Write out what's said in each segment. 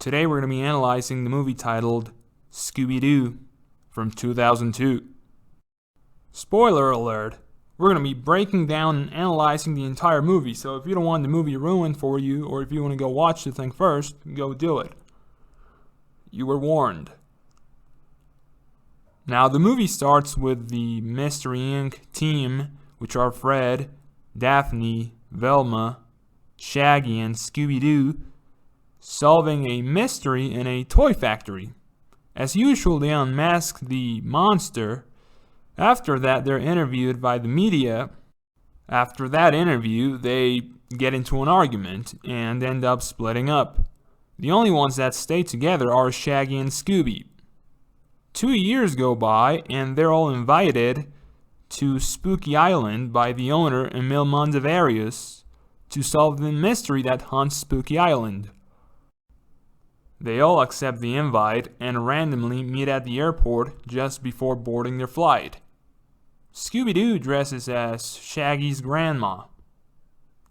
Today we're going to be analyzing the movie titled Scooby Doo from 2002. Spoiler alert, we're going to be breaking down and analyzing the entire movie, so if you don't want the movie ruined for you, or if you want to go watch the thing first, go do it. You were warned. Now, the movie starts with the Mystery Inc. team, which are Fred, Daphne, Velma, Shaggy, and Scooby Doo, solving a mystery in a toy factory. As usual, they unmask the monster. After that, they're interviewed by the media. After that interview, they get into an argument and end up splitting up. The only ones that stay together are Shaggy and Scooby. 2 years go by, and they're all invited to Spooky Island by the owner, Emil Mondavarius, to solve the mystery that haunts Spooky Island. They all accept the invite and randomly meet at the airport just before boarding their flight. Scooby-Doo dresses as Shaggy's grandma.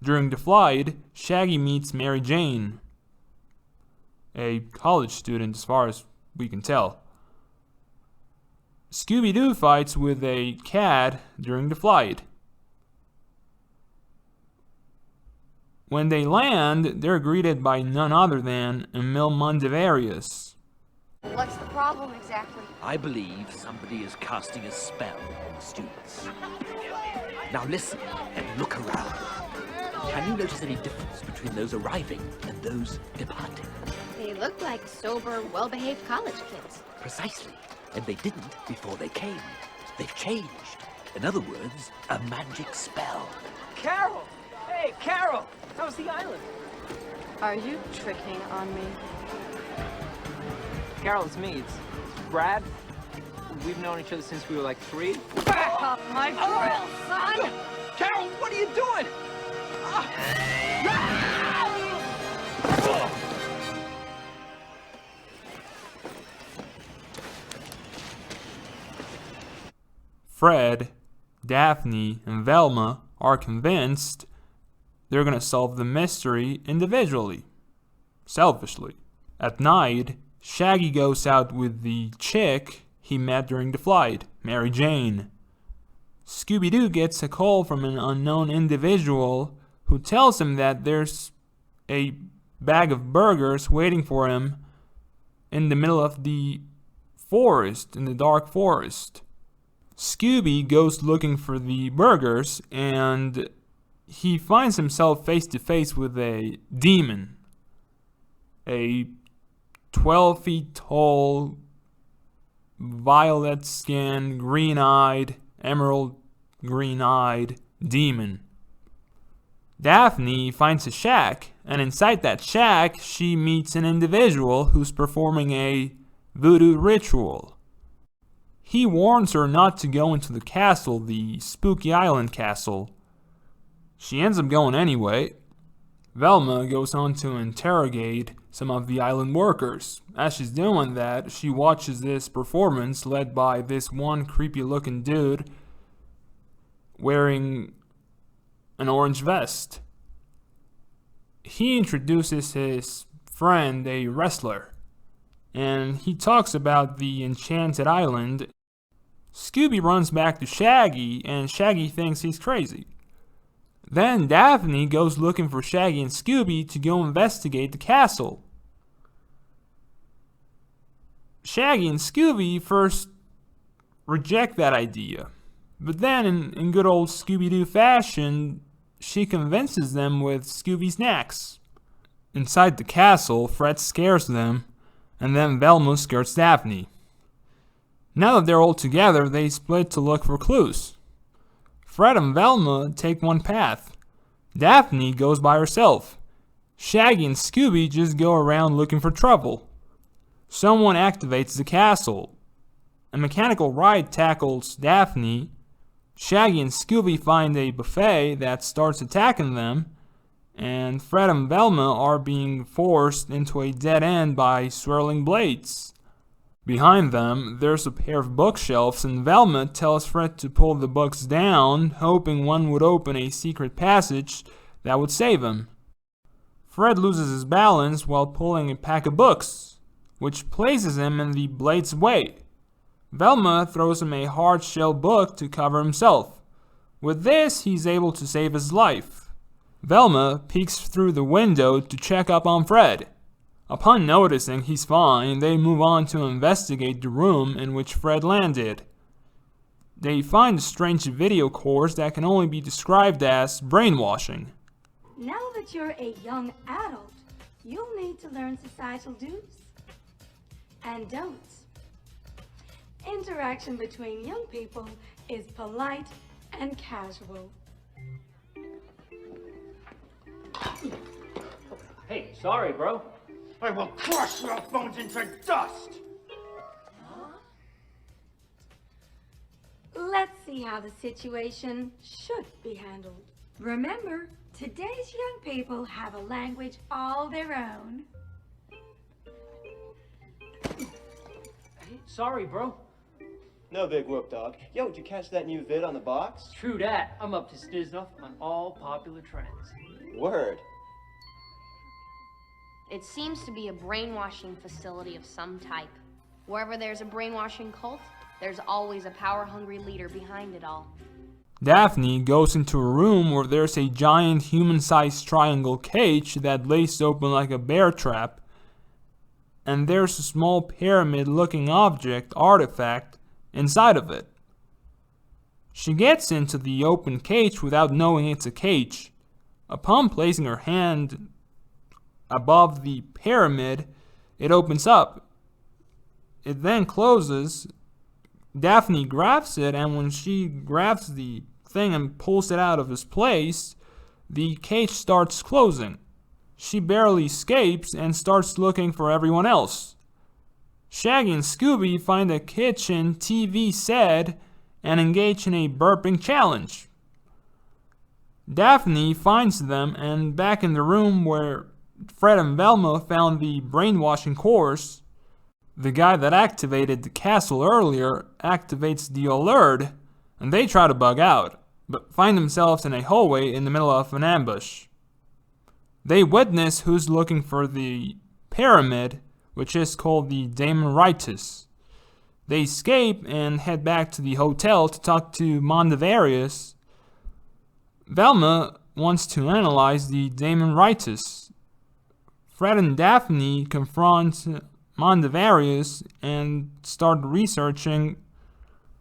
During the flight, Shaggy meets Mary Jane, a college student as far as we can tell. Scooby-Doo fights with a cat during the flight. When they land, they're greeted by none other than Emil Mondavarius. What's the problem exactly? I believe somebody is casting a spell on the students. Now listen and look around. Can you notice any difference between those arriving and those departing? They look like sober, well-behaved college kids. Precisely. And they didn't before they came. They've changed. In other words, a magic spell. Carol! Hey, Carol! How's the island? Are you tricking on me? Carol, it's me. It's Brad. We've known each other since we were like 3. Back off my grill, son! Carol, what are you doing? Fred, Daphne, and Velma are convinced they're going to solve the mystery individually, selfishly. At night, Shaggy goes out with the chick he met during the flight, Mary Jane. Scooby-Doo gets a call from an unknown individual who tells him that there's a bag of burgers waiting for him in the middle of the forest, in the dark forest. Scooby goes looking for the burgers, and he finds himself face to face with a demon. A 12 feet tall, violet skinned, green-eyed, emerald green-eyed demon. Daphne finds a shack, and inside that shack she meets an individual who's performing a voodoo ritual. He warns her not to go into the castle, the Spooky Island castle. She ends up going anyway. Velma goes on to interrogate some of the island workers. As she's doing that, she watches this performance led by this one creepy looking dude wearing an orange vest. He introduces his friend, a wrestler, and he talks about the enchanted island. Scooby runs back to Shaggy, and Shaggy thinks he's crazy. Then Daphne goes looking for Shaggy and Scooby to go investigate the castle. Shaggy and Scooby first reject that idea, but then in good old Scooby-Doo fashion, she convinces them with Scooby snacks. Inside the castle, Fred scares them, and then Velma scares Daphne. Now that they're all together, they split to look for clues. Fred and Velma take one path. Daphne goes by herself. Shaggy and Scooby just go around looking for trouble. Someone activates the castle. A mechanical ride tackles Daphne. Shaggy and Scooby find a buffet that starts attacking them, and Fred and Velma are being forced into a dead end by swirling blades. Behind them, there's a pair of bookshelves, and Velma tells Fred to pull the books down, hoping one would open a secret passage that would save him. Fred loses his balance while pulling a pack of books, which places him in the blade's way. Velma throws him a hard-shell book to cover himself. With this, he's able to save his life. Velma peeks through the window to check up on Fred. Upon noticing he's fine, they move on to investigate the room in which Fred landed. They find a strange video course that can only be described as brainwashing. Now that you're a young adult, you'll need to learn societal do's and don'ts. Interaction between young people is polite and casual. Hey, sorry, bro. I will crush your bones into dust! Let's see how the situation should be handled. Remember, today's young people have a language all their own. Hey, sorry, bro. No big whoop, dog. Yo, did you catch that new vid on the box? True that. I'm up to snuff on all popular trends. Word. It seems to be a brainwashing facility of some type. Wherever there's a brainwashing cult, there's always a power-hungry leader behind it all. Daphne goes into a room where there's a giant human-sized triangle cage that lays open like a bear trap, and there's a small pyramid-looking artifact inside of it. She gets into the open cage without knowing it's a cage. Upon placing her hand above the pyramid, it opens up. It then closes. Daphne grabs it, and when she grabs the thing and pulls it out of its place, the cage starts closing. She barely escapes and starts looking for everyone else. Shaggy and Scooby find a kitchen TV set and engage in a burping challenge. Daphne finds them, and back in the room where Fred and Velma found the brainwashing course, the guy that activated the castle earlier activates the alert, and they try to bug out, but find themselves in a hallway in the middle of an ambush. They witness who's looking for the pyramid, which is called the Daemonitis. They escape and head back to the hotel to talk to Mondavarius. Velma wants to analyze the Daemonitis. Fred and Daphne confront Mondavarius and start researching.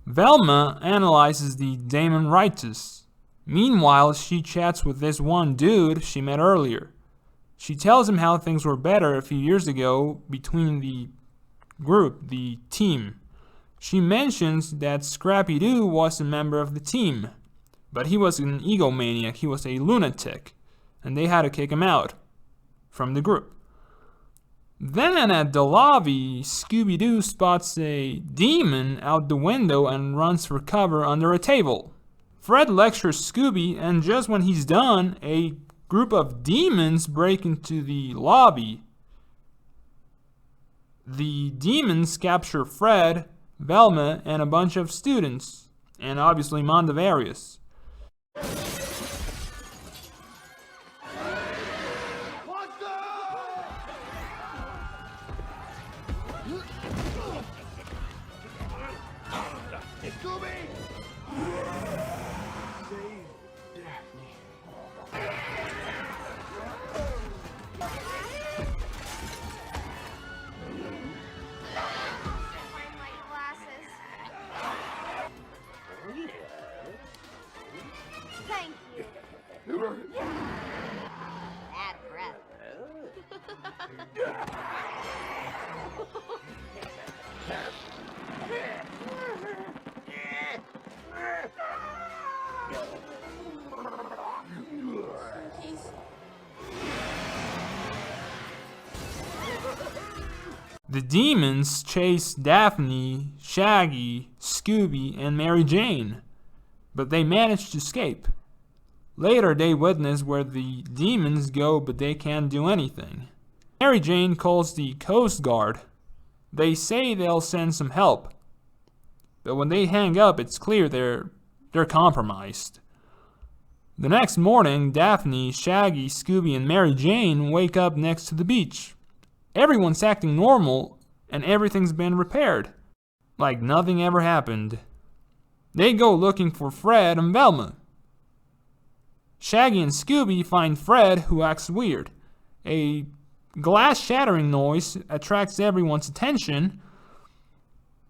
Velma analyzes the Daemonitis. Meanwhile, she chats with this one dude she met earlier. She tells him how things were better a few years ago between the group, the team. She mentions that Scrappy Doo was a member of the team, but he was an egomaniac, he was a lunatic, and they had to kick him out from the group. Then at the lobby, Scooby Doo spots a demon out the window and runs for cover under a table. Fred lectures Scooby, and just when he's done, a group of demons break into the lobby. The demons capture Fred, Velma, and a bunch of students, and obviously Mondavarius. Thank you. Bad breath. The demons chase Daphne, Shaggy, Scooby, and Mary Jane, but they manage to escape. Later, they witness where the demons go, but they can't do anything. Mary Jane calls the Coast Guard. They say they'll send some help, but when they hang up, it's clear they're compromised. The next morning, Daphne, Shaggy, Scooby, and Mary Jane wake up next to the beach. Everyone's acting normal, and everything's been repaired, like nothing ever happened. They go looking for Fred and Velma. Shaggy and Scooby find Fred, who acts weird. A glass shattering noise attracts everyone's attention.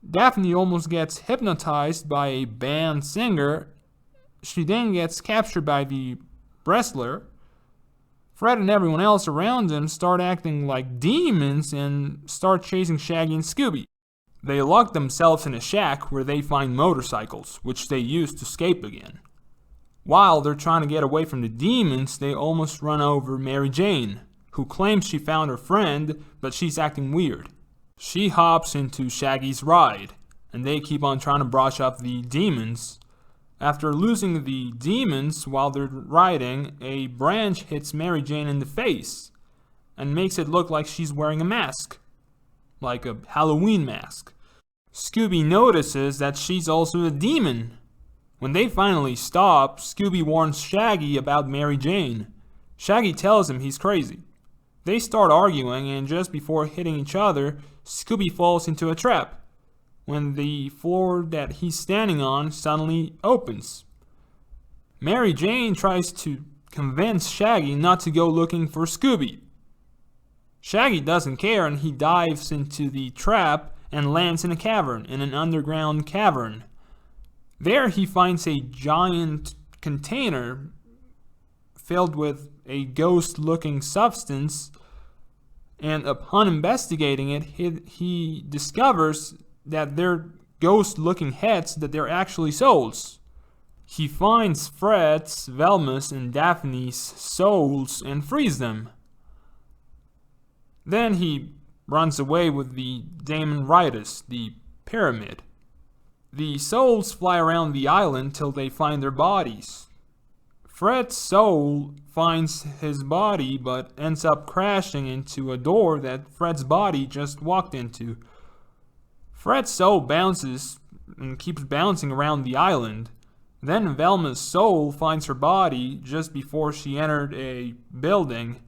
Daphne almost gets hypnotized by a band singer. She then gets captured by the wrestler. Fred and everyone else around him start acting like demons and start chasing Shaggy and Scooby. They lock themselves in a shack where they find motorcycles, which they use to escape again. While they're trying to get away from the demons, they almost run over Mary Jane, who claims she found her friend, but she's acting weird. She hops into Shaggy's ride, and they keep on trying to brush up the demons. After losing the demons while they're riding, a branch hits Mary Jane in the face and makes it look like she's wearing a mask, like a Halloween mask. Scooby notices that she's also a demon. When they finally stop, Scooby warns Shaggy about Mary Jane. Shaggy tells him he's crazy. They start arguing, and just before hitting each other, Scooby falls into a trap, when the floor that he's standing on suddenly opens. Mary Jane tries to convince Shaggy not to go looking for Scooby. Shaggy doesn't care, and he dives into the trap and lands in a cavern, in an underground cavern. There he finds a giant container filled with a ghost-looking substance, and upon investigating it, he discovers that they're ghost-looking heads, that they're actually souls. He finds Fred's, Velma's, and Daphne's souls and frees them. Then he runs away with the Daemon Ritus, the pyramid. The souls fly around the island till they find their bodies. Fred's soul finds his body but ends up crashing into a door that Fred's body just walked into. Fred's soul bounces and keeps bouncing around the island. Then Velma's soul finds her body just before she entered a building.